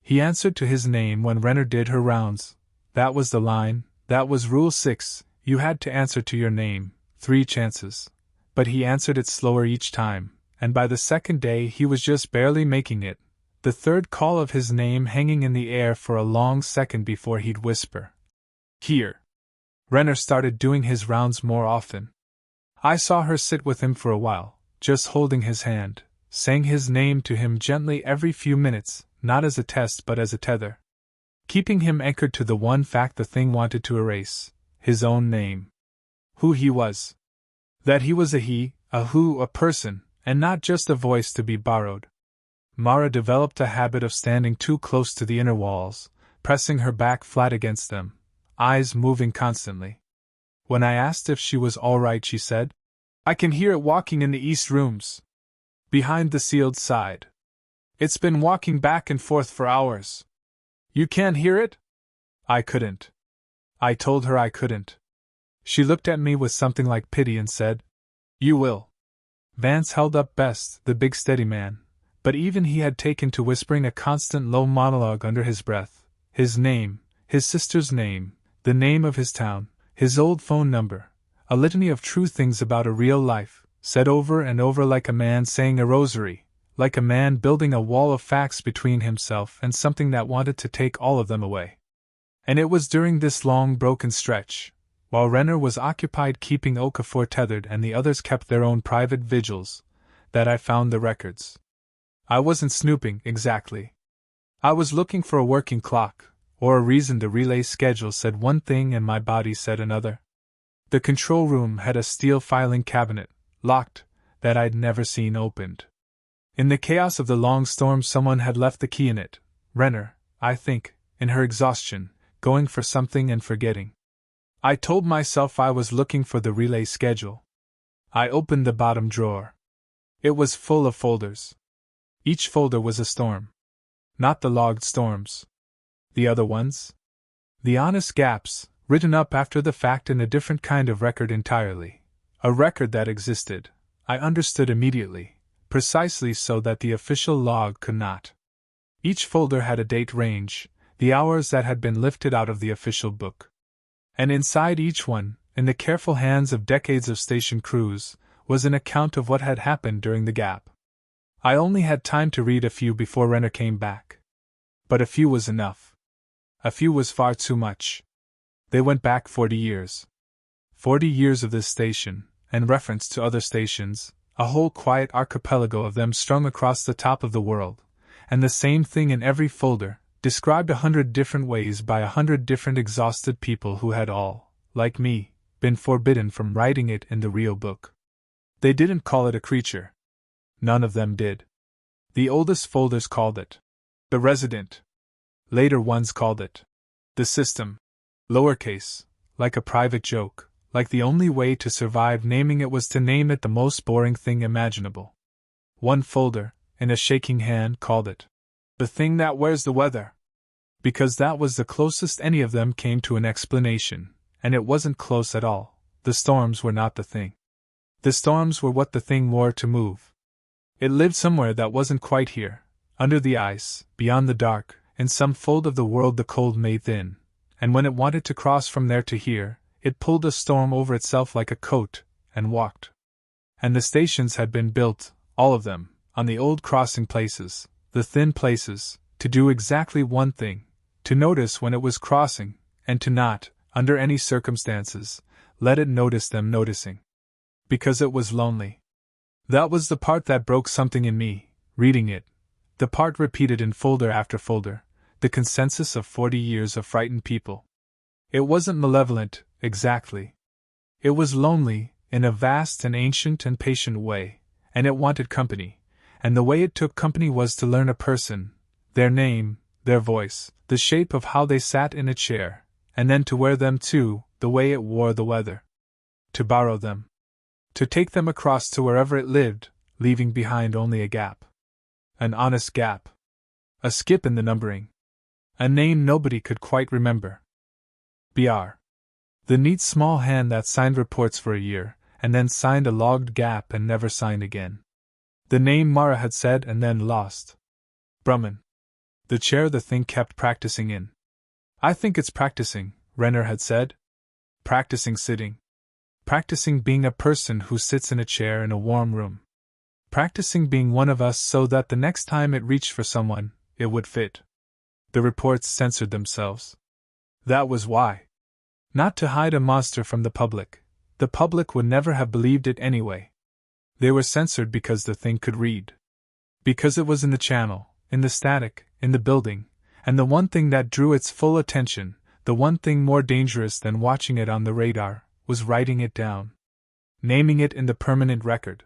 He answered to his name when Renner did her rounds. That was the line, that was Rule 6, you had to answer to your name, 3 chances. But he answered it slower each time, and by the second day he was just barely making it, the third call of his name hanging in the air for a long second before he'd whisper. Here. Renner started doing his rounds more often. I saw her sit with him for a while, just holding his hand, saying his name to him gently every few minutes, not as a test but as a tether. Keeping him anchored to the one fact the thing wanted to erase, his own name. Who he was. That he was a he, a who, a person, and not just a voice to be borrowed. Mara developed a habit of standing too close to the inner walls, pressing her back flat against them, eyes moving constantly. When I asked if she was all right, she said, I can hear it walking in the east rooms. Behind the sealed side. It's been walking back and forth for hours. You can't hear it? I couldn't. I told her I couldn't. She looked at me with something like pity and said, You will. Vance held up best, the big steady man, but even he had taken to whispering a constant low monologue under his breath, his name, his sister's name, the name of his town, his old phone number, a litany of true things about a real life, said over and over like a man saying a rosary, like a man building a wall of facts between himself and something that wanted to take all of them away. And it was during this long broken stretch, while Renner was occupied keeping Okafor tethered and the others kept their own private vigils, that I found the records. I wasn't snooping, exactly. I was looking for a working clock, or a reason the relay schedule said one thing and my body said another. The control room had a steel filing cabinet, locked, that I'd never seen opened. In the chaos of the long storm someone had left the key in it, Renner, I think, in her exhaustion, going for something and forgetting. I told myself I was looking for the relay schedule. I opened the bottom drawer. It was full of folders. Each folder was a storm. Not the logged storms. The other ones? The honest gaps, written up after the fact in a different kind of record entirely. A record that existed, I understood immediately, precisely so that the official log could not. Each folder had a date range, the hours that had been lifted out of the official book. And inside each one, in the careful hands of decades of station crews, was an account of what had happened during the gap. I only had time to read a few before Renner came back. But a few was enough. A few was far too much. They went back 40 years. 40 years of this station, and reference to other stations, a whole quiet archipelago of them strung across the top of the world, and the same thing in every folder, described 100 different ways by 100 different exhausted people who had all, like me, been forbidden from writing it in the real book. They didn't call it a creature. None of them did. The oldest folders called it the resident. Later ones called it the system. Lowercase, like a private joke, like the only way to survive naming it was to name it the most boring thing imaginable. One folder, in a shaking hand, called it the thing that wears the weather. Because that was the closest any of them came to an explanation, and it wasn't close at all. The storms were not the thing. The storms were what the thing wore to move. It lived somewhere that wasn't quite here, under the ice, beyond the dark, in some fold of the world the cold made thin, and when it wanted to cross from there to here, it pulled a storm over itself like a coat, and walked. And the stations had been built, all of them, on the old crossing places, the thin places, to do exactly one thing, to notice when it was crossing, and to not, under any circumstances, let it notice them noticing. Because it was lonely. That was the part that broke something in me, reading it. The part repeated in folder after folder, the consensus of 40 years of frightened people. It wasn't malevolent, exactly. It was lonely, in a vast and ancient and patient way, and it wanted company, and the way it took company was to learn a person, their name, their voice, the shape of how they sat in a chair, and then to wear them too, the way it wore the weather. To borrow them. To take them across to wherever it lived, leaving behind only a gap. An honest gap. A skip in the numbering. A name nobody could quite remember. Br. The neat small hand that signed reports for a year, and then signed a logged gap and never signed again. The name Mara had said and then lost. Brumman. The chair the thing kept practicing in. I think it's practicing, Renner had said. Practicing sitting. Practicing being a person who sits in a chair in a warm room. Practicing being one of us so that the next time it reached for someone, it would fit. The reports censored themselves. That was why. Not to hide a monster from the public. The public would never have believed it anyway. They were censored because the thing could read. Because it was in the channel, in the static, in the building, and the one thing that drew its full attention, the one thing more dangerous than watching it on the radar, was writing it down. Naming it in the permanent record.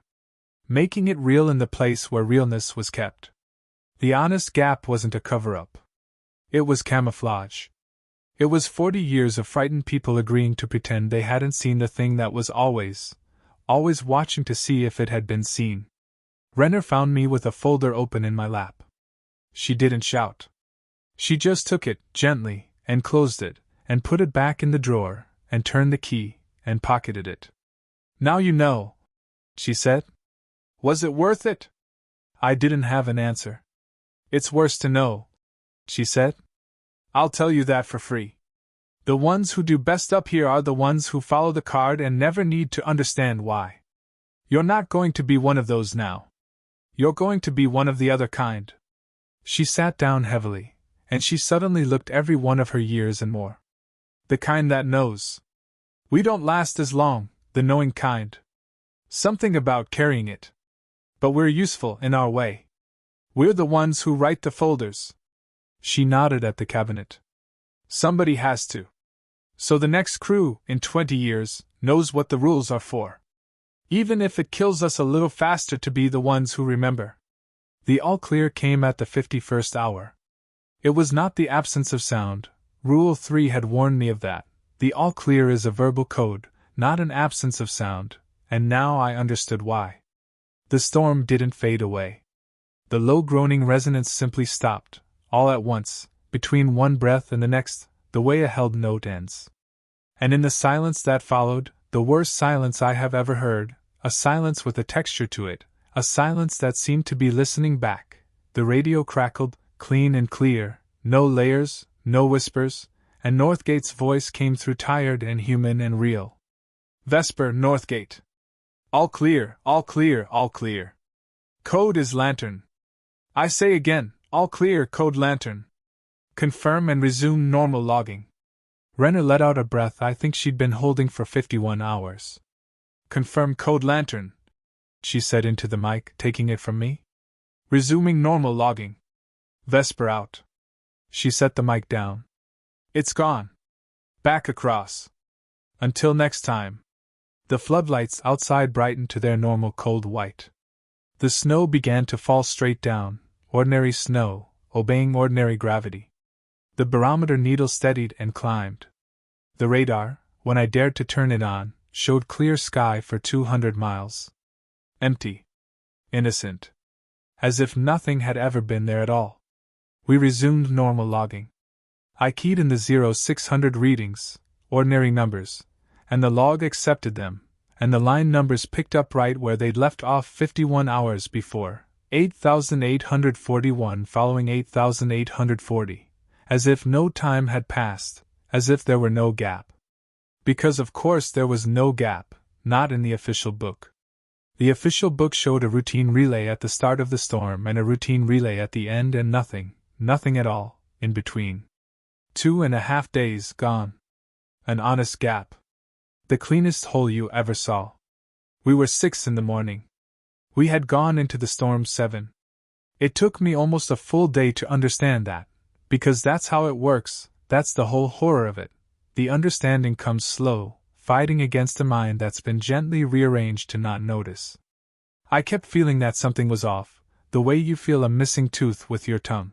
Making it real in the place where realness was kept. The honest gap wasn't a cover-up. It was camouflage. It was 40 years of frightened people agreeing to pretend they hadn't seen the thing that was always watching to see if it had been seen. Renner found me with a folder open in my lap. She didn't shout. She just took it, gently, and closed it, and put it back in the drawer, and turned the key, and pocketed it. Now you know, she said. Was it worth it? I didn't have an answer. It's worse to know, she said. I'll tell you that for free. The ones who do best up here are the ones who follow the card and never need to understand why. You're not going to be one of those now. You're going to be one of the other kind. She sat down heavily, and she suddenly looked every one of her years and more. The kind that knows. We don't last as long, the knowing kind. Something about carrying it. But we're useful in our way. We're the ones who write the folders. She nodded at the cabinet. Somebody has to. So the next crew, in 20 years, knows what the rules are for. Even if it kills us a little faster to be the ones who remember. The all-clear came at the 51st hour. It was not the absence of sound. Rule 3 had warned me of that. The all-clear is a verbal code, not an absence of sound, and now I understood why. The storm didn't fade away. The low groaning resonance simply stopped, all at once, between one breath and the next, the way a held note ends. And in the silence that followed, the worst silence I have ever heard, a silence with a texture to it, a silence that seemed to be listening back, the radio crackled, clean and clear, no layers, no whispers, and Northgate's voice came through tired and human and real. Vesper Northgate. All clear, all clear, all clear. Code is lantern. I say again, all clear, code lantern. Confirm and resume normal logging. Renner let out a breath I think she'd been holding for 51 hours. Confirm code lantern, she said into the mic, taking it from me. Resuming normal logging. Vesper out. She set the mic down. It's gone. Back across. Until next time. The floodlights outside brightened to their normal cold white. The snow began to fall straight down, ordinary snow, obeying ordinary gravity. The barometer needle steadied and climbed. The radar, when I dared to turn it on, showed clear sky for 200 miles. Empty. Innocent. As if nothing had ever been there at all. We resumed normal logging. I keyed in the 0600 readings, ordinary numbers, and the log accepted them, and the line numbers picked up right where they'd left off 51 hours before, 8,841 following 8,840, as if no time had passed, as if there were no gap. Because of course there was no gap, not in the official book. The official book showed a routine relay at the start of the storm and a routine relay at the end and nothing at all, in between. 2.5 days gone. An honest gap. The cleanest hole you ever saw. We were 6 in the morning. We had gone into the storm 7. It took me almost a full day to understand that, because that's how it works, that's the whole horror of it. The understanding comes slow, fighting against a mind that's been gently rearranged to not notice. I kept feeling that something was off, the way you feel a missing tooth with your tongue.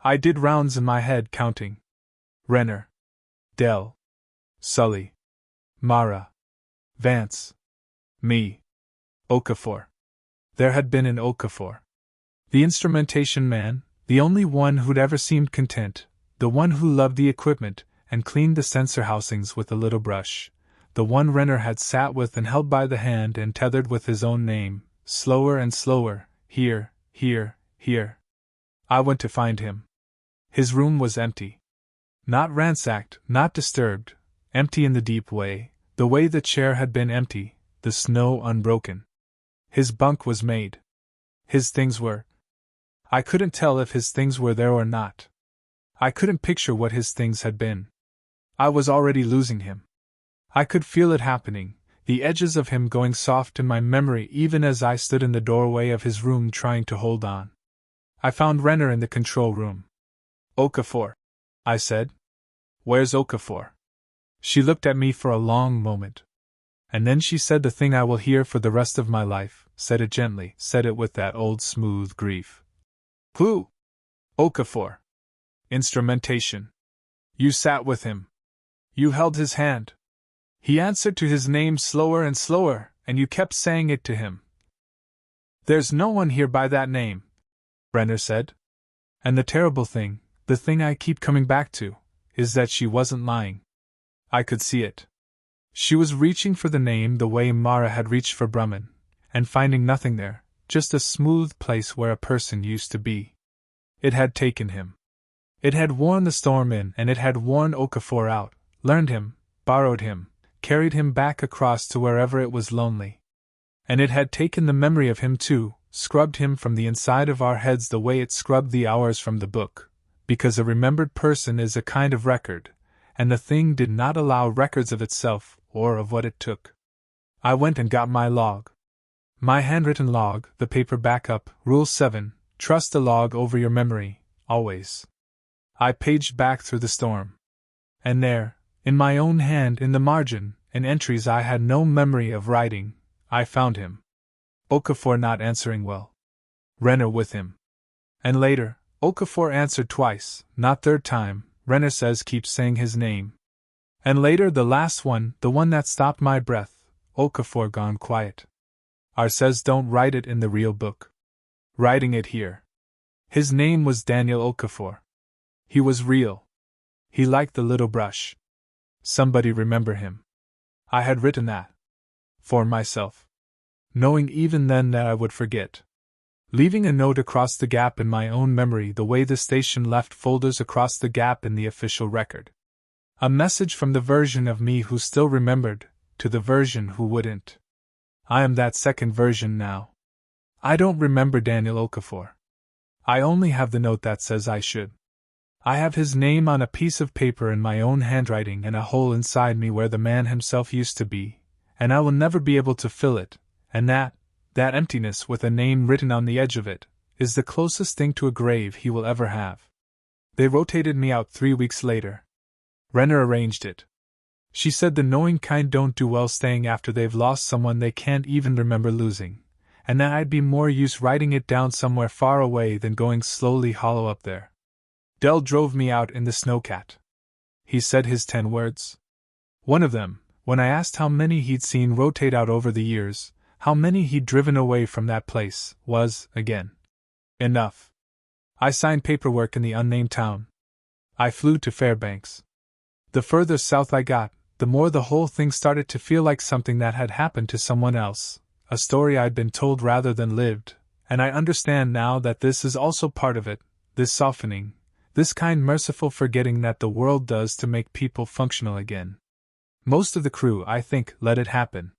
I did rounds in my head counting. Renner. Dell. Sully. Mara. Vance. Me. Okafor. There had been an Okafor. The instrumentation man, the only one who'd ever seemed content, the one who loved the equipment and cleaned the sensor housings with a little brush, the one Renner had sat with and held by the hand and tethered with his own name, slower and slower, here. I went to find him. His room was empty. Not ransacked, not disturbed, empty in the deep way, the way the chair had been empty, the snow unbroken. His bunk was made. His things were. I couldn't tell if his things were there or not. I couldn't picture what his things had been. I was already losing him. I could feel it happening, the edges of him going soft in my memory even as I stood in the doorway of his room trying to hold on. I found Renner in the control room. Okafor, I said. Where's Okafor? She looked at me for a long moment. And then she said the thing I will hear for the rest of my life, said it gently, said it with that old smooth grief. Who? Okafor. Instrumentation. You sat with him. You held his hand. He answered to his name slower and slower, and you kept saying it to him. There's no one here by that name, Renner said. And the terrible thing, the thing I keep coming back to, is that she wasn't lying. I could see it. She was reaching for the name the way Mara had reached for Brumman, and finding nothing there, just a smooth place where a person used to be. It had taken him. It had worn the storm in, and it had worn Okafor out, learned him, borrowed him, carried him back across to wherever it was lonely. And it had taken the memory of him too, scrubbed him from the inside of our heads the way it scrubbed the hours from the book, because a remembered person is a kind of record, and the thing did not allow records of itself, or of what it took. I went and got my log. My handwritten log, the paper backup, Rule 7, trust the log over your memory, always. I paged back through the storm. And there, in my own hand in the margin, in entries I had no memory of writing, I found him. Okafor not answering well. Renner with him. And later, Okafor answered twice, not third time, Renner says keep saying his name. And later the last one, the one that stopped my breath, Okafor gone quiet. R says don't write it in the real book. Writing it here. His name was Daniel Okafor. He was real. He liked the little brush. Somebody remember him. I had written that. For myself. Knowing even then that I would forget. Leaving a note across the gap in my own memory the way the station left folders across the gap in the official record. A message from the version of me who still remembered, to the version who wouldn't. I am that second version now. I don't remember Daniel Okafor. I only have the note that says I should. I have his name on a piece of paper in my own handwriting and a hole inside me where the man himself used to be, and I will never be able to fill it, and that emptiness with a name written on the edge of it, is the closest thing to a grave he will ever have. They rotated me out 3 weeks later. Renner arranged it. She said the knowing kind don't do well staying after they've lost someone they can't even remember losing, and that I'd be more use writing it down somewhere far away than going slowly hollow up there. Dell drove me out in the snowcat. He said his 10 words. One of them, when I asked how many he'd seen rotate out over the years, how many he'd driven away from that place, was, again, enough. I signed paperwork in the unnamed town. I flew to Fairbanks. The further south I got, the more the whole thing started to feel like something that had happened to someone else, a story I'd been told rather than lived, and I understand now that this is also part of it, this softening, this kind merciful forgetting that the world does to make people functional again. Most of the crew, I think, let it happen.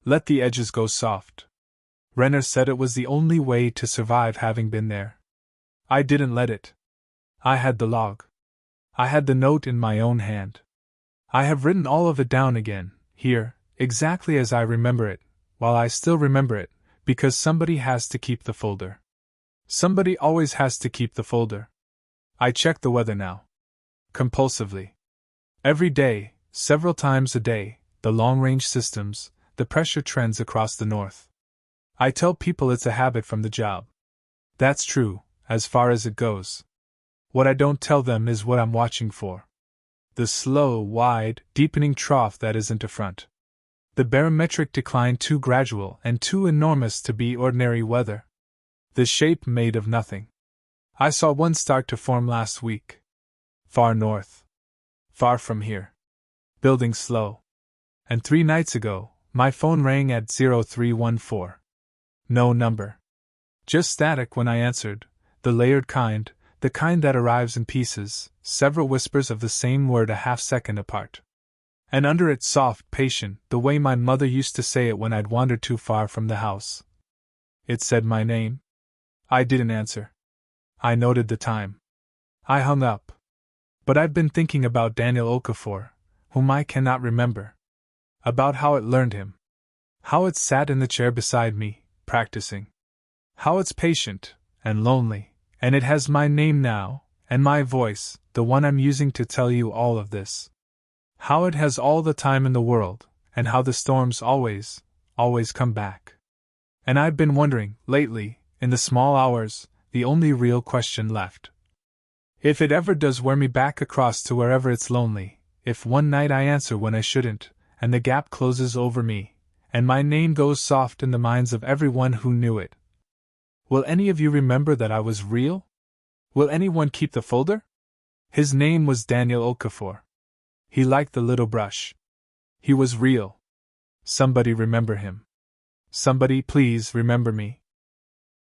Let the edges go soft. Renner said it was the only way to survive having been there. I didn't let it. I had the log. I had the note in my own hand. I have written all of it down again, here, exactly as I remember it, while I still remember it, because somebody has to keep the folder. Somebody always has to keep the folder. I check the weather now. Compulsively. Every day, several times a day, the long-range systems, the pressure trends across the north. I tell people it's a habit from the job. That's true, as far as it goes. What I don't tell them is what I'm watching for. The slow, wide, deepening trough that isn't a front. The barometric decline too gradual and too enormous to be ordinary weather. The shape made of nothing. I saw one start to form last week. Far north. Far from here. Building slow. And 3 nights ago, my phone rang at 0314. No number. Just static when I answered, the layered kind, the kind that arrives in pieces, several whispers of the same word a half-second apart. And under it soft, patient, the way my mother used to say it when I'd wandered too far from the house. It said my name. I didn't answer. I noted the time. I hung up. But I've been thinking about Daniel Okafor, whom I cannot remember. About how it learned him. How it sat in the chair beside me, practicing. How it's patient, and lonely. And it has my name now, and my voice, the one I'm using to tell you all of this. How it has all the time in the world, and how the storms always come back. And I've been wondering, lately, in the small hours, the only real question left. If it ever does wear me back across to wherever it's lonely, if one night I answer when I shouldn't, and the gap closes over me, and my name goes soft in the minds of everyone who knew it. Will any of you remember that I was real? Will anyone keep the folder? His name was Daniel Okafor. He liked the little brush. He was real. Somebody remember him. Somebody please remember me.